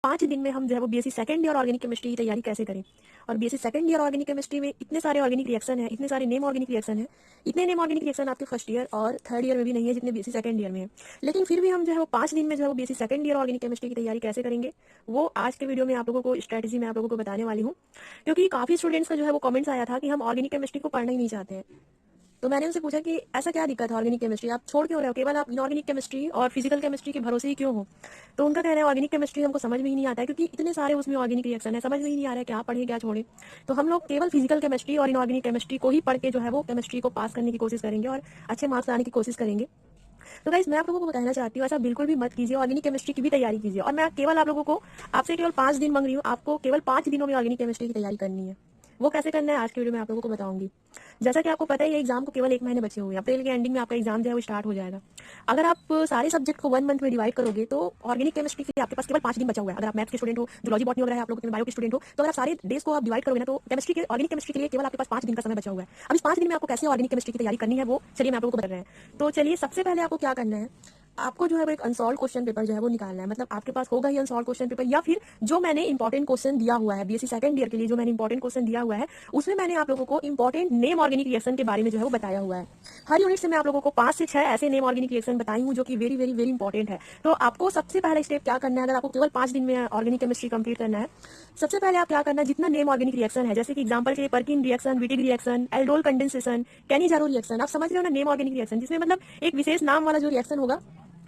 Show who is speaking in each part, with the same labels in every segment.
Speaker 1: 5 दिन में हम जो है वो BSc second year organic chemistry की तैयारी कैसे करें। और BSc second year organic chemistry में इतने सारे ऑर्गेनिक रिएक्शन है, इतने सारे नेम ऑर्गेनिक रिएक्शन है, इतने नेम ऑर्गेनिक रिएक्शन आपके फर्स्ट ईयर और थर्ड ईयर में भी नहीं है जितने बीएससी सेकंड ईयर में है। लेकिन फिर भी हम जो है वो 5 दिन में जो है वो BSc second year organic chemistry की तैयारी कैसे करेंगे, वो आज के वीडियो में आप लोगों को स्ट्रेटेजी में आप लोगों को बताने वाली हूँ। क्योंकि काफी स्टूडेंट्स का जो है वो कमेंट्स आया था कि हम ऑर्गेनिक केमिस्ट्री को पढ़ना ही नहीं चाहते हैं। तो मैंने उनसे पूछा कि ऐसा क्या दिक्कत है ऑर्गेनिक केमिस्ट्री, आप छोड़ क्यों रहे हो, केवल आप इनऑर्गेनिक केमिस्ट्री और फिजिकल केमिस्ट्री के भरोसे ही क्यों हो। तो उनका कहना है ऑर्गेनिक केमिस्ट्री हमको समझ में ही नहीं आता है, क्योंकि इतने सारे उसमें ऑर्गेनिक रिएक्शन है, समझ में ही नहीं आ रहा है क्या पढ़े क्या छोड़े। तो हम लोग केवल फिजिकल केमिस्ट्री और इनऑर्गेनिक केमिस्ट्री को ही पढ़ के जो है वो केमिस्ट्री को पास करने की कोशिश करेंगे और अच्छे मार्क्स लाने की कोशिश करेंगे। तो गाइस मैं आप लोगों को बताना चाहती हूँ ऐसा बिल्कुल भी मत कीजिए, ऑर्गेनिक केमिस्ट्री की भी तैयारी कीजिए। और मैं केवल आप लोगों को आपसे केवल 5 दिन मांग रही हूँ, आपको केवल 5 दिनों में ऑर्गेनिक केमिस्ट्री की तैयारी करनी है। वो कैसे करना है आज के वीडियो में आप लोगों को बताऊंगी। जैसा कि आपको पता है ये एग्जाम को केवल 1 महीने बचे हुए हैं, अप्रैल के एंडिंग में आपका एग्जाम जो है वो स्टार्ट हो जाएगा। अगर आप सारे सब्जेक्ट को 1 मंथ में डिवाइड करोगे तो ऑर्गेनिक केमिस्ट्री के लिए आपके पास केवल 5 दिन बचा हुआ है। अगर आप मैथ्स के स्टूडेंट हो, जूलॉजी बॉटनी वगैरह है, आप लोग बायो के स्टूडेंट हो, तो अगर आप सारे डेज को आप डिवाइड करोगे ना तो केमिस्ट्री के ऑर्गेनिक केमिस्ट्री के लिए केवल आपके पास 5 दिन का समय बचा हुआ है। अब इस 5 दिन में आपको कैसे ऑर्गेनिक केमिस्ट्री की तैयारी करनी है वो चलिए मैं आप लोगों को बता रहे हैं। तो चलिए सबसे पहले आपको क्या करना है, आपको जो है वो एक अनसॉल्व क्वेश्चन पेपर जो है वो निकालना है। मतलब आपके पास होगा ही अनसॉल्व क्वेश्चन पेपर, या फिर जो मैंने इंपॉर्टेंट क्वेश्चन दिया हुआ है बीएससी सेकंड ईयर के लिए, जो मैंने इंपॉर्टेंट क्वेश्चन दिया हुआ है उसमें मैंने आप लोगों को इंपॉर्टेंट नेम ऑर्गेनिक रिएक्शन के बारे में जो है वो बताया हुआ है। हर यूनिट से मैं आप लोगों को 5 से 6 ऐसे नेम ऑर्गेनिक रिएक्शन बताई हूँ जो कि वेरी वेरी वेरी इंपॉर्टेंट है। तो आपको सबसे पहला स्टेप क्या करना है, अगर आपको केवल 5 दिन में ऑर्गेनिक केमिस्ट्री कंप्लीट करना है, सबसे पहले आप क्या करना है, जितना नेम ऑर्गेनिक रिएक्शन है, जैसे कि एग्जांपल के Perkin reaction, Wittig reaction, aldol condensation, Cannizzaro reaction, आप समझ रहे हो ना, नेम ऑर्गेनिक रिएक्शन जिसमें मतलब एक विशेष नाम वाला जो रिएक्शन होगा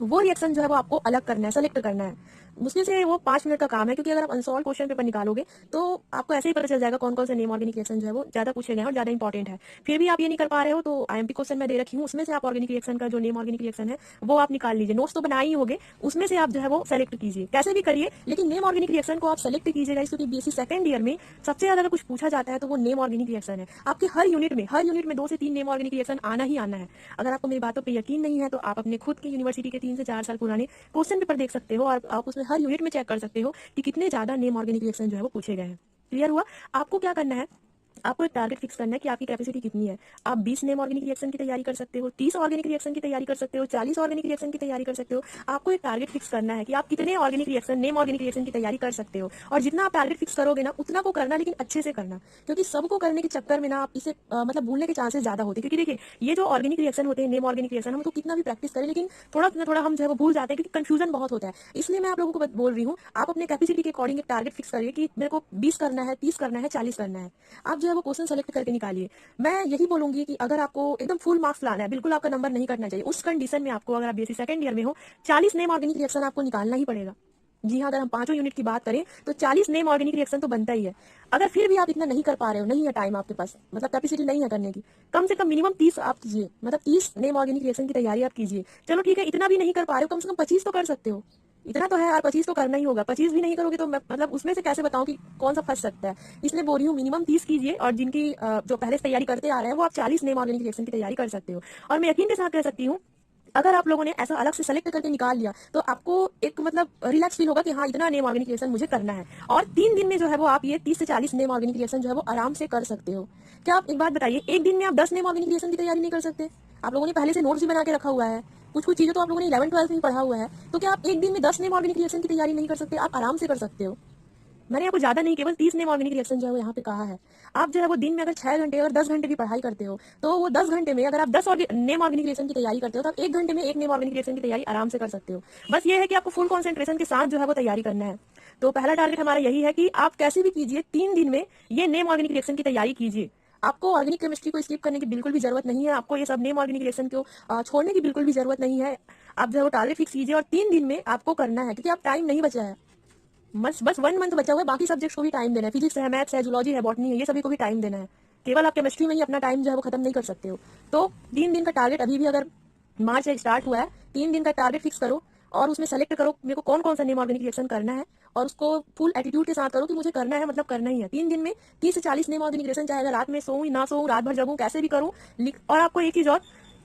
Speaker 1: वो रिएक्शन जो है वो आपको अलग करना है, सेलेक्ट करना है। मुश्किल से वो 5 मिनट का काम है, क्योंकि अगर आप अनसॉल्व क्वेश्चन पेपर निकालोगे तो आपको ऐसे ही पता चल जाएगा कौन कौन से नेम ऑर्गेनिक रिएक्शन जो है वो ज्यादा पूछे गए हैं और ज्यादा इंपॉर्टेंट है। फिर भी आप ये नहीं कर पा रहे हो तो आईएमपी क्वेश्चन मैं दे रखी हूँ, उसमें से आप ऑर्गेनिक रिएक्शन का जो नेम ऑर्गेनिक रिएक्शन है वो आप निकाल लीजिए। नोट्स तो बना ही होगे, उसमें से आप जो है वो सेलेक्ट कीजिए, कैसे भी करिए, लेकिन नेम ऑर्गेनिक रिएक्शन को आप सेलेक्ट कीजिएगा, क्योंकि बीएससी सेकंड ईयर में सबसे ज्यादा अगर कुछ पूछा जाता है तो वो नेम ऑर्गेनिक रिएक्शन है। आपके हर यूनिट में 2 से 3 नेम ऑर्गेनिक रिएक्शन आना ही आना है। अगर आपको मेरी बातों पर यकीन नहीं है तो आप अपने खुद की यूनिवर्सिटी के 3 से 4 साल पुराने क्वेश्चन पेपर देख सकते हो और आप उसमें हर यूनिट में चेक कर सकते हो कि कितने ज्यादा नेम ऑर्गेनिक रिएक्शन जो है वो पूछे गए हैं। क्लियर हुआ। आपको क्या करना है, आपको एक टारगेट फिक्स करना है कि आपकी कैपेसिटी कितनी है। आप 20 नेम ऑर्गेनिक रिएक्शन की तैयारी कर सकते हो, 30 ऑर्गेनिक रिएक्शन की तैयारी कर सकते हो, 40 ऑर्गेनिक रिएक्शन की तैयारी कर सकते हो। आपको एक टारगेट फिक्स करना है कि आप कितने organic reaction, name organic reaction की तैयारी कर सकते हो। और जितना आप टारगेट फिक्स करोगे ना उतना को करना, लेकिन अच्छे से करना, क्योंकि सबको करने के चक्कर में ना आप इसे मतलब भूलने के चांसेस ज्यादा होते हैं। क्योंकि देखिए ये जो ऑर्गेनिक रिएक्शन होते हैं, नेम ऑर्गेनिक रिएक्शन, हम तो कितना भी प्रैक्टिस करें लेकिन थोड़ा ना थोड़ा हम जो है वो भूल जाते हैं, क्योंकि कंफ्यूजन बहुत होता है। इसलिए मैं आप लोगों को बोल रही हूँ, आप अपने कैपेसिटी के अकॉर्डिंग एक टारगेट फिक्स करिए कि मेरे को 20 करना है, 30 करना है, 40 करना है। आप जो है वो क्वेश्चन सेलेक्ट करके निकालिए। मैं यही बोलूंगी कि अगर आपको एकदम फुल मार्क्स लाना है, बिल्कुल आपका नंबर नहीं कटना चाहिए, उस कंडीशन में आपको, अगर आप बीएससी सेकंड ईयर में हो, 40 नेम ऑर्गेनिक रिएक्शन आपको निकालना ही पड़ेगा। जी हाँ, अगर हम 5 यूनिट की बात करें तो 40 नेम ऑर्गेनिक रिएक्शन तो बनता ही है। अगर फिर भी आप इतना नहीं कर पा रहे हो, नहीं है टाइम आपके पास, मतलब कैपेसिटी नहीं है करने की, कम से कम मिनिमम 30 आप कीजिए, मतलब 30 नेम ऑर्गेनिक रिएक्शन की तैयारी आप कीजिए। चलो ठीक है, इतना भी नहीं कर पा रहे हो, कम से कम 25 तो कर सकते हो। इतना तो है यार, 25 तो करना ही होगा। 25 भी नहीं करोगे तो मैं मतलब उसमें से कैसे बताऊं कि कौन सा फंस सकता है। इसलिए बोल रही हूँ मिनिमम 30 कीजिए, और जिनकी जो पहले से तैयारी करते आ रहे हैं वो आप 40 नेम ऑर्गेनिक रिएक्शन की तैयारी कर सकते हो। और मैं यकीन के साथ कह सकती हूँ, अगर आप लोगों ने ऐसा अलग से सेलेक्ट करके निकाल लिया तो आपको एक मतलब रिलैक्स फील होगा कि हाँ इतना नेम ऑर्गेनिक रिएक्शन मुझे करना है। और 3 दिन में जो है वो आप ये 30 से 40 नेम ऑर्गेनिक रिएक्शन जो है वो आराम से कर सकते हो। क्या आप एक बात बताइए, एक दिन में आप 10 नेम ऑर्गेनिक रिएक्शन की तैयारी नहीं कर सकते? आप लोगों ने पहले से नोट्स भी बना के रखा हुआ है, कुछ कुछ चीजें तो आप लोगों ने 11th 12th में पढ़ा हुआ है, तो क्या आप एक दिन में 10 नेम ऑर्गेनिक रिएक्शन की तैयारी नहीं कर सकते? आप आराम से कर सकते हो। मैंने आपको ज्यादा नहीं, केवल 30 नेम ऑर्गेनिक रिएक्शन जो है वो यहाँ पे कहा है। आप जो है वो दिन में अगर 6 घंटे और 10 घंटे भी पढ़ाई करते हो तो वो 10 घंटे में अगर आप 10 नेम ऑर्गेनिक रिएक्शन की तैयारी करते हो तो आप 1 घंटे में 1 नेम ऑर्गेनिक रिएक्शन की तैयारी आराम से कर सकते हो। बस ये है कि आपको फुल कॉन्सेंट्रेशन के साथ जो है वो तैयारी करना है। तो पहला टारगेट हमारा यही है कि आप कैसे भी कीजिए 3 दिन में ये नेम ऑर्गेनिक रिएक्शन की तैयारी कीजिए। आपको ऑर्गेनिक केमिस्ट्री को स्किप करने की बिल्कुल भी जरूरत नहीं है, आपको ये सब नेम ऑर्गेनिक रिएक्शन को छोड़ने की बिल्कुल भी जरूरत नहीं है। आप जो है वो टारगेट फिक्स कीजिए और 3 दिन में आपको करना है, क्योंकि आप टाइम नहीं बचा है, बस 1 मंथ बचा हुआ है। बाकी सब्जेक्ट्स को भी टाइम देना है, फिजिक्स है, मैथ्स है, जूलॉजी है, बॉटनी है, ये सभी को भी टाइम देना है। केवल आप केमिस्ट्री में ही अपना टाइम जो है वो खत्म नहीं कर सकते हो। तो 3 दिन का टारगेट, अभी भी अगर मार्च से स्टार्ट हुआ है, 3 दिन का टारगेट फिक्स करो और उसमें सेलेक्ट करो मेरे को कौन कौन सा नेम ऑर्गेनिक रिएक्शन करना है, और उसको फुल एटीट्यूड के साथ करो कि मुझे करना है, मतलब करना ही है। 3 दिन में 30 से 40 नेम ऑर्गेनिक रिएक्शन, चाहे रात में सोऊं ना सोऊं, रात भर जगूं, कैसे भी करूं। और आपको एक चीज और,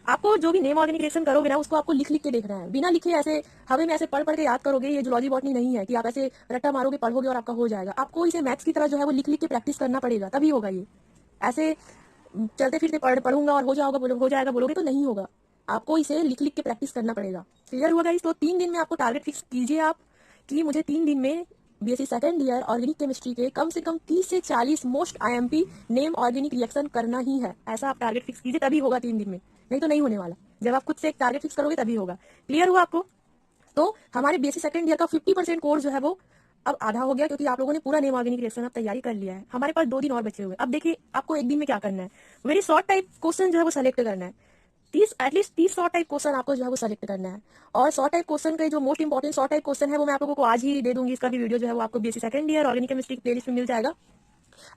Speaker 1: आपको जो भी नेम ऑर्गेनिक रिएक्शन करोगे ना उसको आपको लिख लिख के देखना है, बिना लिखे ऐसे हवे में ऐसे पढ़ पढ़ के याद करोगे, ये जूलॉजी बॉटनी नहीं है कि आप ऐसे रट्टा मारोगे पढ़ोगे और आपका हो जाएगा। आपको इसे मैथ्स की तरह जो है वो लिख लिख के प्रैक्टिस करना पड़ेगा, तभी होगा ये। ऐसे चलते फिरते पढ़ूंगा और हो जाएगा बोलोगे तो नहीं होगा। आपको इसे लिख लिख के प्रैक्टिस करना पड़ेगा। क्लियर हुआ गाइस? तो 3 दिन में आपको टारगेट फिक्स कीजिए आप कि मुझे 3 दिन में BSc second year organic chemistry के कम से कम 30 से 40 most IMP name organic reaction करना ही है। ऐसा आप टारगेट फिक्स कीजिए, तभी होगा 3 दिन में, नहीं तो नहीं होने वाला। जब आप खुद से एक टारगेट फिक्स करोगे तभी होगा। क्लियर हुआ आपको? तो हमारे बीएससी सेकंड ईयर का 50% कोर्स जो है वो अब आधा हो गया, क्योंकि आप लोगों ने पूरा नेम ऑर्गेनिक रिएक्शन अब तैयारी कर लिया है। हमारे पास 2 दिन और बचे हुए। अब देखिए आपको एक दिन में क्या करना है, वेरी शॉर्ट टाइप क्वेश्चन जो है वो सेलेक्ट करना है। 30 एटलीस्ट 30 शॉर्ट टाइप क्वेश्चन आपको जो है वो सेलेक्ट करना है। और शॉर्ट टाइप क्वेश्चन का जो most important short type question है वो मैं आप लोगों को आज ही दे दूंगी। इसका भी वीडियो जो है वो आपको BSc second year organic chemistry की प्लेलिस्ट में मिल जाएगा।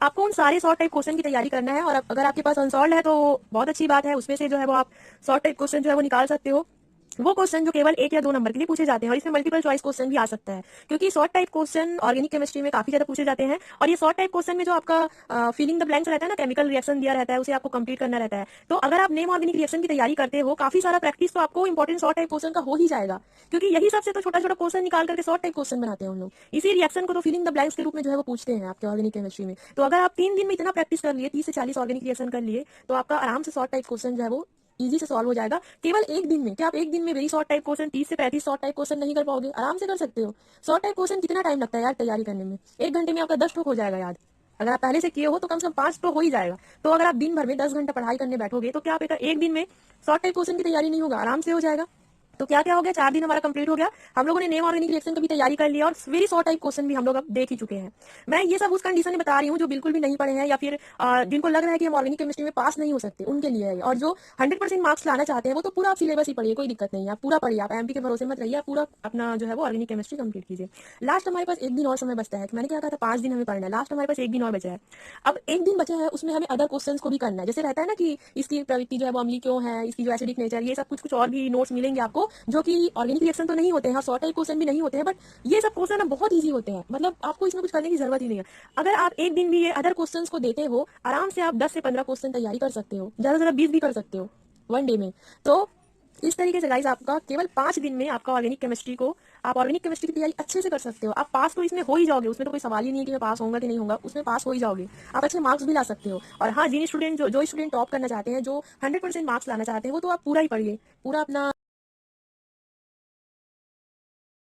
Speaker 1: आपको उन सारे शॉर्ट टाइप क्वेश्चन की तैयारी करना है, और अगर आपके पास अनसॉल्व है तो बहुत अच्छी बात है, उसमें से जो है वो आप शॉर्ट टाइप क्वेश्चन जो है वो निकाल सकते हो। वो क्वेश्चन जो केवल 1 या 2 नंबर के लिए पूछे जाते हैं, और इसमें मल्टीपल चॉइस क्वेश्चन भी आ सकता है, क्योंकि short type question organic chemistry में काफी ज्यादा पूछे जाते हैं। और ये शॉर्ट टाइप क्वेश्चन में जो आपका फिलिंग द ब्लैंक्स रहता है ना, केमिकल रिएक्शन दिया रहता है, उसे आपको कंप्लीट करना रहता है। तो अगर आप नेम ऑर्गेनिक रिएक्शन की तैयारी करते हो, काफी सारा प्रैक्टिस तो आपको इंपॉर्टेंट शॉर्ट टाइप क्वेश्चन का हो ही जाएगा, क्योंकि यही सबसे तो छोटा छोटा क्वेश्चन निकाल करके शॉर्ट टाइप क्वेश्चन बनाते हैं हम लोग। इसी रिएक्शन को तो फिलिंग द ब्लैंक्स के रूप में जो है वो पूछते हैं आपके ऑर्गेनिक केमिस्ट्री में। तो अगर आप 3 दिन में इतना प्रैक्टिस कर लिए, 30 से 40 ऑर्गेनिक रिएक्शन कर लिए, तो आपका आराम से शॉर्ट टाइप क्वेश्चन जो है वो इजी से सॉल्व हो जाएगा केवल एक दिन में। क्या आप एक दिन में वेरी शॉर्ट टाइप क्वेश्चन 30 से 35 शॉर्ट टाइप क्वेश्चन नहीं कर पाओगे? आराम से कर सकते हो। शॉर्ट टाइप क्वेश्चन कितना टाइम लगता है यार तैयारी करने में? 1 घंटे में आपका 10 ठोक हो जाएगा याद। अगर आप पहले से किए हो तो कम से कम 5 तो हो ही जाएगा। तो अगर आप दिन भर में 10 घंटा पढ़ाई करने बैठोगे तो क्या आप एक दिन में शॉर्ट टाइप क्वेश्चन की तैयारी नहीं होगा? आराम से हो जाएगा। तो क्या क्या हो गया, 4 दिन हमारा कंप्लीट हो गया। हम लोगों ने नेम ऑर्गेनिक रिएक्शन की भी तैयारी कर लिया, और वेरी शॉर्ट टाइप क्वेश्चन भी हम लोग अब देख ही चुके हैं। मैं ये सब उस कंडीशन में बता रही हूँ जो बिल्कुल भी नहीं पढ़े हैं, या फिर जिनको लग रहा है कि हम ऑर्गेनिक केमिस्ट्री में पास नहीं हो सकते, उनके लिए है। और जो 100% मार्क्स लाना चाहते हैं वो तो पूरा आप सिलेबस ही पढ़िए, कोई दिक्कत नहीं है। आप पूरा पढ़िए, आप एमपी के भरोसे मत रहिए, आप पूरा अपना जो है वो ऑर्गेनिक केमिस्ट्री कंप्लीट कीजिए। लास्ट हमारे पास 1 दिन और समय बचता है। मैंने क्या कहा था, 5 दिन हमें पढ़ना है, लास्ट हमारे पास 1 दिन और बचा है। अब 1 दिन बचा है, उसमें हमें अदर क्वेश्चंस को भी करना है। जैसे रहता है ना कि इसकी प्रवृत्ति जो है वो अम्लीय क्यों है, इसकी जो एसिडिक नेचर, ये सब कुछ कुछ और भी नोट्स मिलेंगे आपको, जो कि ऑर्गेनिक रिएक्शन तो नहीं होते हैं, शॉर्ट टाइप क्वेश्चन भी नहीं होते हैं, बट ये सब क्वेश्चन ना बहुत इजी होते हैं। मतलब आपको इसमें कुछ करने की जरूरत ही नहीं है। अगर आप एक दिन भी ये अदर क्वेश्चंस को देते हो, आराम से आप 10 से 15 क्वेश्चन तैयारी कर सकते हो, ज्यादा से ज्यादा 20 भी कर सकते हो 1 डे में। तो इस तरीके से गाइस आपका केवल 5 दिन में आपका ऑर्गेनिक केमिस्ट्री को, आप ऑर्गेनिक केमिस्ट्री की तैयारी अच्छे से कर सकते हो। आप पास तो इसमें हो ही जाओगे, उसमें तो कोई सवाल ही नहीं है कि मैं पास होऊंगा कि नहीं होगा, उसमें पास हो ही जाओगे। आप अच्छे मार्क्स भी ला सकते हो। और हाँ, जिन स्टूडेंट जो स्टूडेंट टॉप करना चाहते हैं, जो 100% मार्क्स लाना चाहते हैं, वो तो आप पूरा ही पढ़िए, पूरा अपना